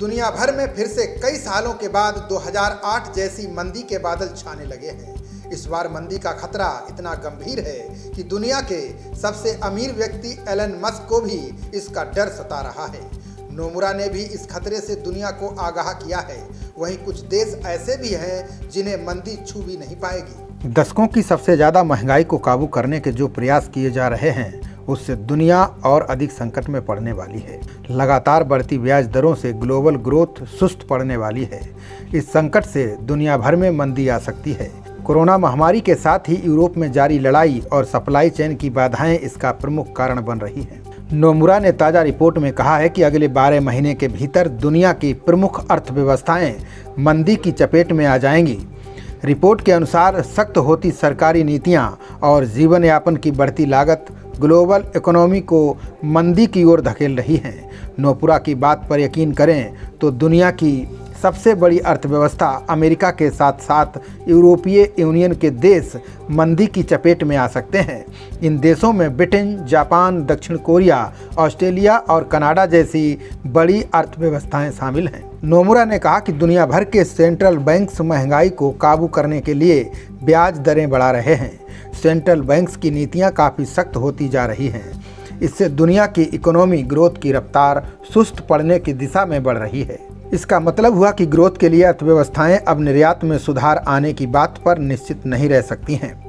दुनिया भर में फिर से कई सालों के बाद 2008 जैसी मंदी के बादल छाने लगे हैं। इस बार मंदी का खतरा इतना गंभीर है कि दुनिया के सबसे अमीर व्यक्ति एलन मस्क को भी इसका डर सता रहा है। नोमुरा ने भी इस खतरे से दुनिया को आगाह किया है। वहीं कुछ देश ऐसे भी हैं जिन्हें मंदी छू भी नहीं पाएगी। दशकों की सबसे ज़्यादा महंगाई को काबू करने के जो प्रयास किए जा रहे हैं उससे दुनिया और अधिक संकट में पड़ने वाली है। लगातार बढ़ती ब्याज दरों से ग्लोबल ग्रोथ सुस्त पड़ने वाली है। इस संकट से दुनिया भर में मंदी आ सकती है। कोरोना महामारी के साथ ही यूरोप में जारी लड़ाई और सप्लाई चेन की बाधाएं इसका प्रमुख कारण बन रही हैं। नोमुरा ने ताज़ा रिपोर्ट में कहा है कि अगले 12 महीने के भीतर दुनिया की प्रमुख अर्थव्यवस्थाएं मंदी की चपेट में आ जाएंगी। रिपोर्ट के अनुसार सख्त होती सरकारी नीतियां और जीवन यापन की बढ़ती लागत ग्लोबल इकोनॉमी को मंदी की ओर धकेल रही हैं। नोमुरा की बात पर यकीन करें तो दुनिया की सबसे बड़ी अर्थव्यवस्था अमेरिका के साथ साथ यूरोपीय यूनियन के देश मंदी की चपेट में आ सकते हैं। इन देशों में ब्रिटेन, जापान, दक्षिण कोरिया, ऑस्ट्रेलिया और कनाडा जैसी बड़ी अर्थव्यवस्थाएं शामिल हैं। नोमुरा ने कहा कि दुनिया भर के सेंट्रल बैंक्स महंगाई को काबू करने के लिए ब्याज दरें बढ़ा रहे हैं। सेंट्रल बैंक्स की नीतियां काफ़ी सख्त होती जा रही हैं। इससे दुनिया की इकोनॉमी ग्रोथ की रफ्तार सुस्त पड़ने की दिशा में बढ़ रही है। इसका मतलब हुआ कि ग्रोथ के लिए अर्थव्यवस्थाएं अब निर्यात में सुधार आने की बात पर निश्चित नहीं रह सकती हैं।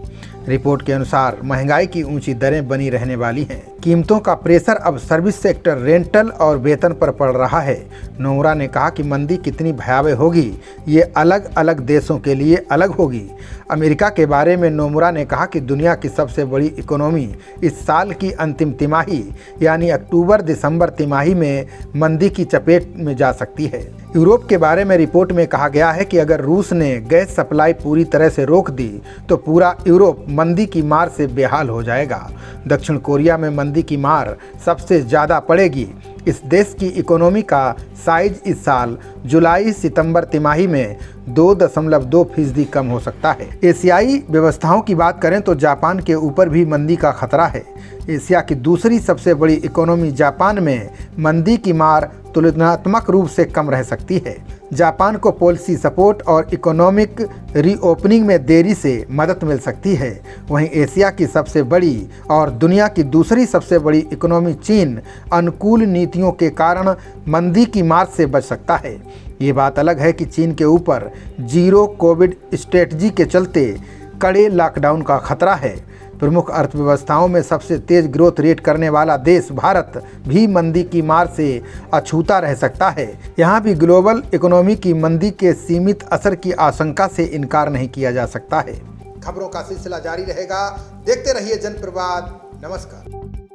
रिपोर्ट के अनुसार महंगाई की ऊंची दरें बनी रहने वाली हैं। कीमतों का प्रेशर अब सर्विस सेक्टर, रेंटल और वेतन पर पड़ रहा है। नोमुरा ने कहा कि मंदी कितनी भयावह होगी ये अलग अलग देशों के लिए अलग होगी। अमेरिका के बारे में नोमुरा ने कहा कि दुनिया की सबसे बड़ी इकोनॉमी इस साल की अंतिम तिमाही यानी अक्टूबर-दिसंबर तिमाही में मंदी की चपेट में जा सकती है। यूरोप के बारे में रिपोर्ट में कहा गया है कि अगर रूस ने गैस सप्लाई पूरी तरह से रोक दी तो पूरा यूरोप मंदी की मार से बेहाल हो जाएगा। दक्षिण कोरिया में मंदी की मार सबसे ज़्यादा पड़ेगी। इस देश की इकोनॉमी का साइज इस साल जुलाई-सितंबर तिमाही में 2.2% कम हो सकता है। एशियाई व्यवस्थाओं की बात करें तो जापान के ऊपर भी मंदी का खतरा है। एशिया की दूसरी सबसे बड़ी इकोनॉमी जापान में मंदी की मार तुलनात्मक रूप से कम रह सकती है। जापान को पॉलिसी सपोर्ट और इकोनॉमिक रीओपनिंग में देरी से मदद मिल सकती है। वहीं एशिया की सबसे बड़ी और दुनिया की दूसरी सबसे बड़ी इकोनॉमी चीन अनुकूल नीतियों के कारण मंदी की मार से बच सकता है। ये बात अलग है कि चीन के ऊपर जीरो कोविड स्ट्रेटजी के चलते कड़े लॉकडाउन का खतरा है। प्रमुख अर्थव्यवस्थाओं में सबसे तेज ग्रोथ रेट करने वाला देश भारत भी मंदी की मार से अछूता रह सकता है। यहाँ भी ग्लोबल इकोनॉमी की मंदी के सीमित असर की आशंका से इनकार नहीं किया जा सकता है। खबरों का सिलसिला जारी रहेगा। देखते रहिए जनप्रवाद। नमस्कार।